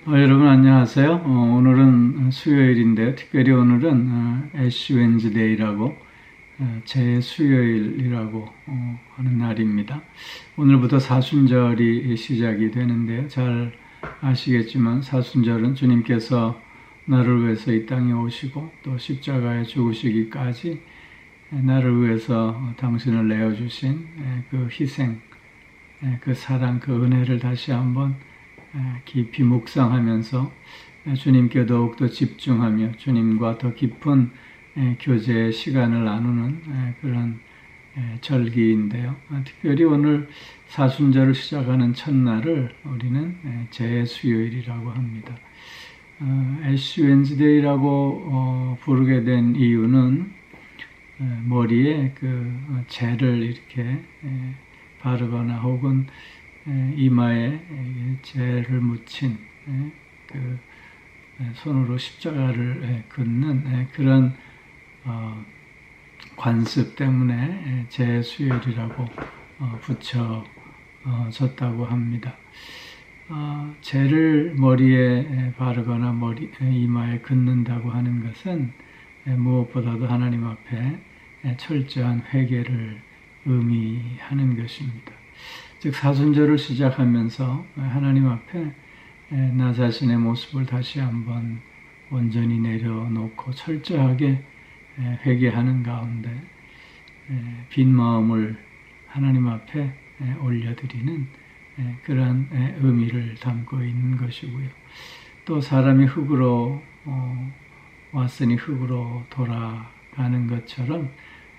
여러분 안녕하세요. 오늘은 수요일인데요. 특별히 오늘은 애쉬 웬즈데이라고 제 수요일이라고 하는 날입니다. 오늘부터 사순절이 시작이 되는데요. 잘 아시겠지만 사순절은 주님께서 나를 위해서 이 땅에 오시고 또 십자가에 죽으시기까지 나를 위해서 당신을 내어주신 그 희생, 그 사랑, 그 은혜를 다시 한번 깊이 묵상하면서 주님께 더욱더 집중하며 주님과 더 깊은 교제의 시간을 나누는 그런 절기인데요. 특별히 오늘 사순절을 시작하는 첫날을 우리는 재수요일이라고 합니다. 애쉬 웬즈데이라고 부르게 된 이유는 머리에 그 재를 이렇게 바르거나 혹은 이마에 재를 묻힌 그 손으로 십자가를 긋는 그런 관습 때문에 재수요일이라고 붙여졌다고 합니다. 재를 머리에 바르거나 이마에 긋는다고 하는 것은 무엇보다도 하나님 앞에 철저한 회개를 의미하는 것입니다. 즉 사순절을 시작하면서 하나님 앞에 나 자신의 모습을 다시 한번 온전히 내려놓고 철저하게 회개하는 가운데 빈 마음을 하나님 앞에 올려드리는 그러한 의미를 담고 있는 것이고요. 또 사람이 흙으로 왔으니 흙으로 돌아가는 것처럼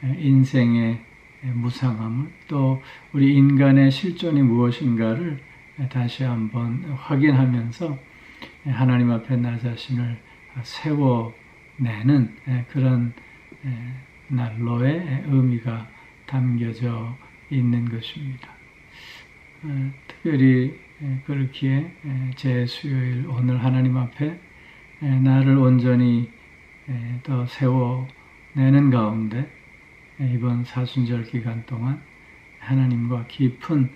인생의 무상함을 또 우리 인간의 실존이 무엇인가를 다시 한번 확인하면서 하나님 앞에 나 자신을 세워내는 그런 난로의 의미가 담겨져 있는 것입니다. 특별히 그렇기에 제 수요일 오늘 하나님 앞에 나를 온전히 더 세워내는 가운데 이번 사순절 기간 동안 하나님과 깊은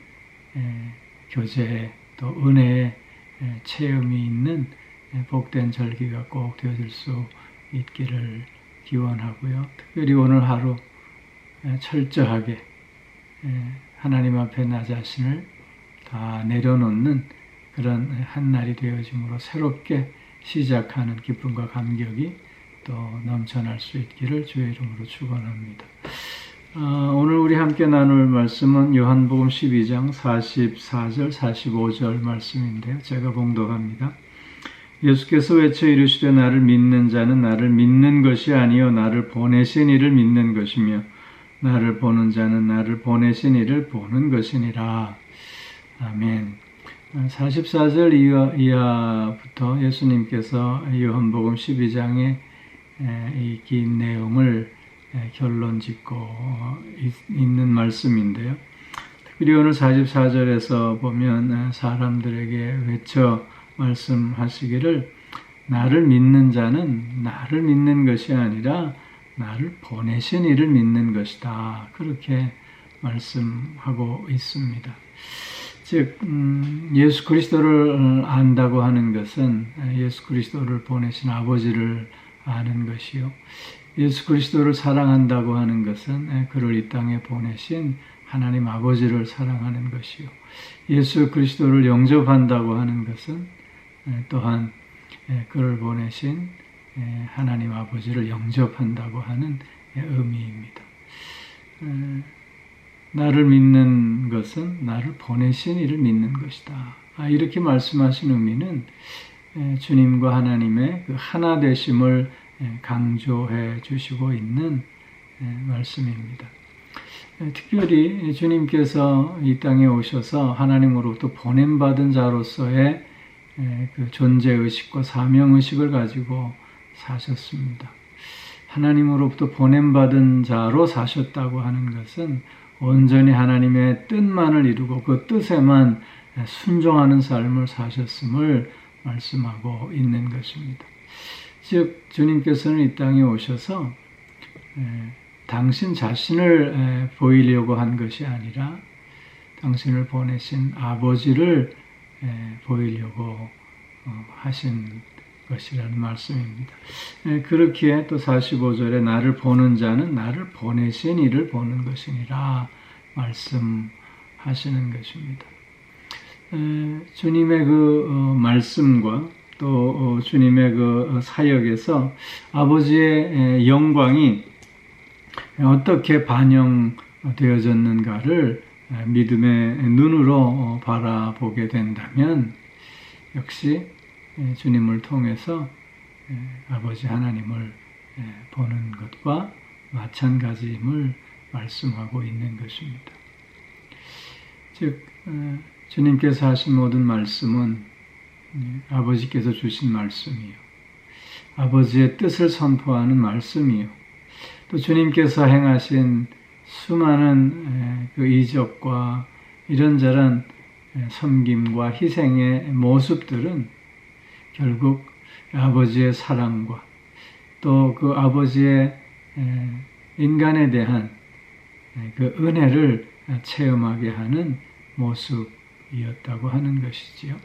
교제 또 은혜의 체험이 있는 복된 절기가 꼭 되어질 수 있기를 기원하고요. 특별히 오늘 하루 철저하게 하나님 앞에 나 자신을 다 내려놓는 그런 한 날이 되어짐으로 새롭게 시작하는 기쁨과 감격이 또 넘쳐날 수 있기를 주의 이름으로 축원합니다. 오늘 우리 함께 나눌 말씀은 요한복음 12장 44절 45절 말씀인데요. 제가 봉독합니다. 예수께서 외쳐 이르시되 나를 믿는 자는 나를 믿는 것이 아니요 나를 보내신 이를 믿는 것이며 나를 보는 자는 나를 보내신 이를 보는 것이니라. 아멘. 44절 이하부터 예수님께서 요한복음 12장의 이 긴 내용을 결론 짓고 있는 말씀인데요. 특별히 오늘 44절에서 보면 사람들에게 외쳐 말씀하시기를 나를 믿는 자는 나를 믿는 것이 아니라 나를 보내신 이를 믿는 것이다. 그렇게 말씀하고 있습니다. 즉 예수 그리스도를 안다고 하는 것은 예수 그리스도를 보내신 아버지를 아는 것이요. 예수 그리스도를 사랑한다고 하는 것은 그를 이 땅에 보내신 하나님 아버지를 사랑하는 것이요. 예수 그리스도를 영접한다고 하는 것은 또한 그를 보내신 하나님 아버지를 영접한다고 하는 의미입니다. 나를 믿는 것은 나를 보내신 이를 믿는 것이다. 이렇게 말씀하신 의미는 주님과 하나님의 그 하나 되심을 강조해 주시고 있는 말씀입니다. 특별히 주님께서 이 땅에 오셔서 하나님으로부터 보냄받은 자로서의 그 존재의식과 사명의식을 가지고 사셨습니다. 하나님으로부터 보냄받은 자로 사셨다고 하는 것은 온전히 하나님의 뜻만을 이루고 그 뜻에만 순종하는 삶을 사셨음을 말씀하고 있는 것입니다. 즉 주님께서는 이 땅에 오셔서 당신 자신을 보이려고 한 것이 아니라 당신을 보내신 아버지를 보이려고 하신 것이라는 말씀입니다. 그렇기에 또 45절에 나를 보는 자는 나를 보내신 이를 보는 것이니라 말씀하시는 것입니다. 주님의 그 말씀과 또 주님의 그 사역에서 아버지의 영광이 어떻게 반영되어졌는가를 믿음의 눈으로 바라보게 된다면 역시 주님을 통해서 아버지 하나님을 보는 것과 마찬가지임을 말씀하고 있는 것입니다. 즉 주님께서 하신 모든 말씀은 아버지께서 주신 말씀이요, 아버지의 뜻을 선포하는 말씀이요, 또 주님께서 행하신 수많은 그 이적과 이런저런 섬김과 희생의 모습들은 결국 아버지의 사랑과 또 그 아버지의 인간에 대한 그 은혜를 체험하게 하는 모습이었다고 하는 것이지요.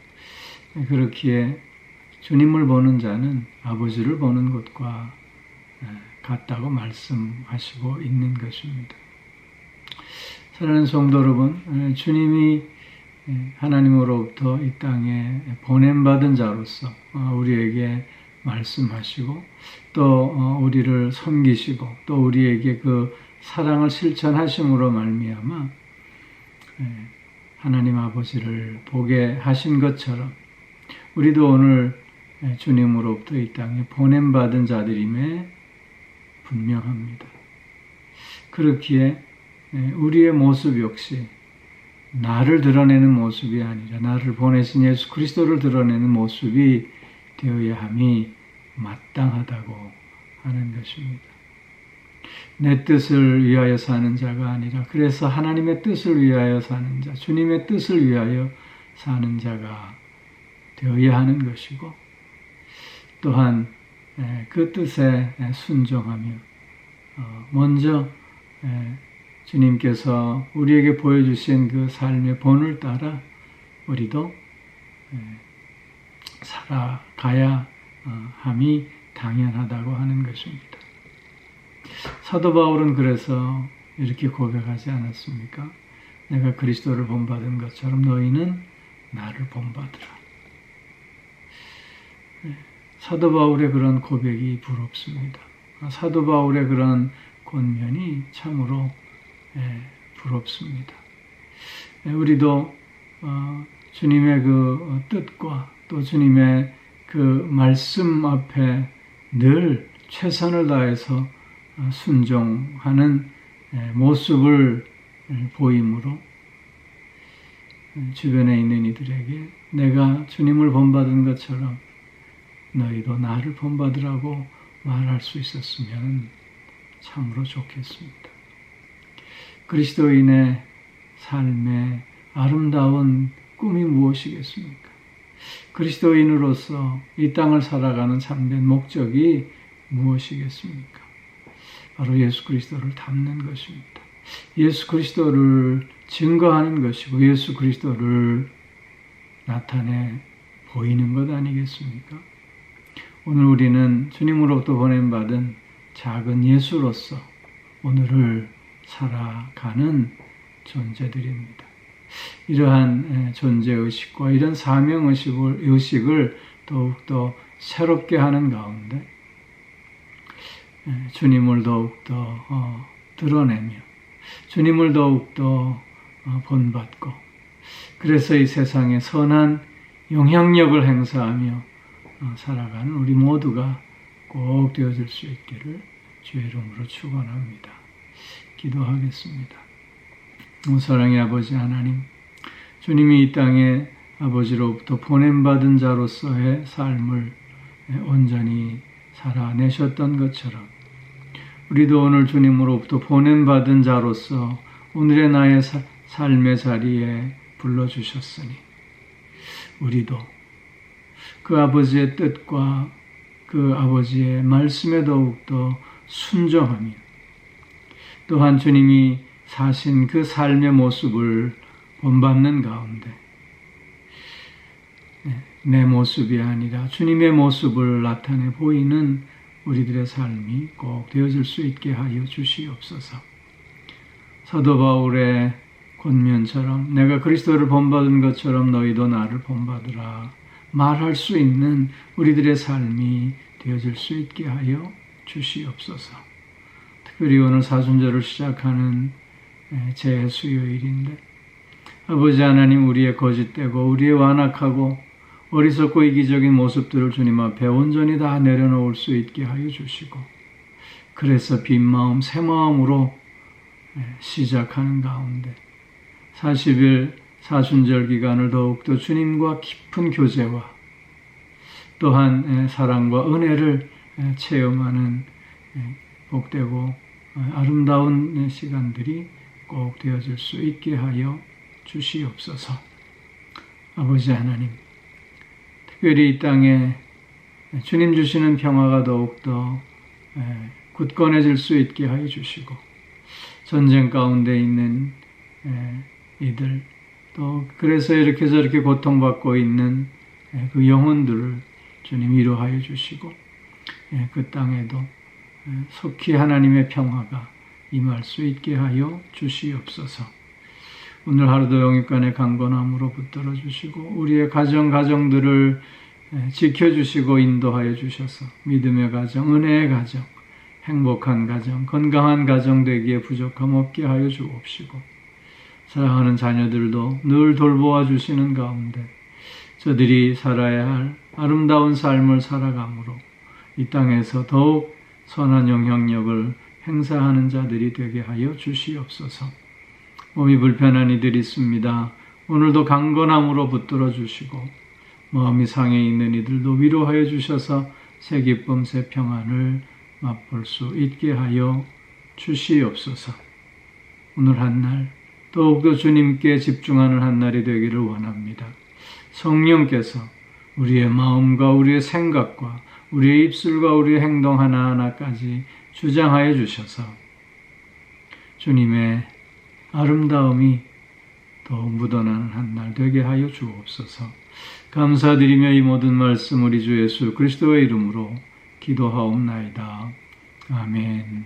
그렇기에 주님을 보는 자는 아버지를 보는 것과 같다고 말씀하시고 있는 것입니다. 사랑하는 성도 여러분, 주님이 하나님으로부터 이 땅에 보냄받은 자로서 우리에게 말씀하시고 또 우리를 섬기시고 또 우리에게 그 사랑을 실천하심으로 말미암아 하나님 아버지를 보게 하신 것처럼 우리도 오늘 주님으로부터 이 땅에 보냄받은 자들임에 분명합니다. 그렇기에 우리의 모습 역시 나를 드러내는 모습이 아니라 나를 보내신 예수 그리스도를 드러내는 모습이 되어야 함이 마땅하다고 하는 것입니다. 내 뜻을 위하여 사는 자가 아니라 그래서 하나님의 뜻을 위하여 사는 자, 주님의 뜻을 위하여 사는 자가 되어야 하는 것이고 또한 그 뜻에 순종하며 먼저 주님께서 우리에게 보여주신 그 삶의 본을 따라 우리도 살아가야 함이 당연하다고 하는 것입니다. 사도 바울은 그래서 이렇게 고백하지 않았습니까? 내가 그리스도를 본받은 것처럼 너희는 나를 본받으라. 사도 바울의 그런 고백이 부럽습니다. 사도 바울의 그런 권면이 참으로 부럽습니다. 우리도 주님의 그 뜻과 또 주님의 그 말씀 앞에 늘 최선을 다해서 순종하는 모습을 보임으로 주변에 있는 이들에게 내가 주님을 본받은 것처럼 너희도 나를 본받으라고 말할 수 있었으면 참으로 좋겠습니다. 그리스도인의 삶의 아름다운 꿈이 무엇이겠습니까? 그리스도인으로서 이 땅을 살아가는 참된 목적이 무엇이겠습니까? 바로 예수 그리스도를 닮는 것입니다. 예수 그리스도를 증거하는 것이고 예수 그리스도를 나타내 보이는 것 아니겠습니까? 오늘 우리는 주님으로부터 보냄받은 작은 예수로서 오늘을 살아가는 존재들입니다. 이러한 존재의식과 이런 사명의식을 더욱더 새롭게 하는 가운데 주님을 더욱더 드러내며 주님을 더욱더 본받고 그래서 이 세상에 선한 영향력을 행사하며 살아가는 우리 모두가 꼭 되어질 수 있기를 주의 이름으로 축원합니다. 기도하겠습니다. 사랑의 아버지 하나님, 주님이 이 땅에 아버지로부터 보냄받은 자로서의 삶을 온전히 살아내셨던 것처럼 우리도 오늘 주님으로부터 보냄받은 자로서 오늘의 나의 삶의 자리에 불러주셨으니 우리도 그 아버지의 뜻과 그 아버지의 말씀에 더욱더 순종하며 또한 주님이 사신 그 삶의 모습을 본받는 가운데 내 모습이 아니라 주님의 모습을 나타내 보이는 우리들의 삶이 꼭 되어질 수 있게 하여 주시옵소서. 사도 바울의 권면처럼 내가 그리스도를 본받은 것처럼 너희도 나를 본받으라 말할 수 있는 우리들의 삶이 되어질 수 있게 하여 주시옵소서. 특별히 오늘 사순절을 시작하는 제수요일인데 아버지 하나님, 우리의 거짓되고 우리의 완악하고 어리석고 이기적인 모습들을 주님 앞에 온전히 다 내려놓을 수 있게 하여 주시고, 그래서 빈 마음 새 마음으로 시작하는 가운데 40일 사순절 기간을 더욱더 주님과 깊은 교제와 또한 사랑과 은혜를 체험하는 복되고 아름다운 시간들이 꼭 되어질 수 있게 하여 주시옵소서. 아버지 하나님, 특별히 이 땅에 주님 주시는 평화가 더욱더 굳건해질 수 있게 하여 주시고, 전쟁 가운데 있는 이들, 또 그래서 이렇게 저렇게 고통받고 있는 그 영혼들을 주님 위로하여 주시고, 그 땅에도 속히 하나님의 평화가 임할 수 있게 하여 주시옵소서. 오늘 하루도 영육간의 강건함으로 붙들어 주시고 우리의 가정들을 지켜주시고 인도하여 주셔서 믿음의 가정, 은혜의 가정, 행복한 가정, 건강한 가정 되기에 부족함 없게 하여 주옵시고, 사랑하는 자녀들도 늘 돌보아 주시는 가운데 저들이 살아야 할 아름다운 삶을 살아감으로 이 땅에서 더욱 선한 영향력을 행사하는 자들이 되게 하여 주시옵소서. 몸이 불편한 이들이 있습니다. 오늘도 강건함으로 붙들어 주시고 마음이 상해 있는 이들도 위로하여 주셔서 새 기쁨, 새 평안을 맛볼 수 있게 하여 주시옵소서. 오늘 한 날 더욱더 주님께 집중하는 한 날이 되기를 원합니다. 성령께서 우리의 마음과 우리의 생각과 우리의 입술과 우리의 행동 하나하나까지 주장하여 주셔서 주님의 아름다움이 더욱 묻어나는 한 날 되게 하여 주옵소서. 감사드리며 이 모든 말씀 우리 주 예수 그리스도의 이름으로 기도하옵나이다. 아멘.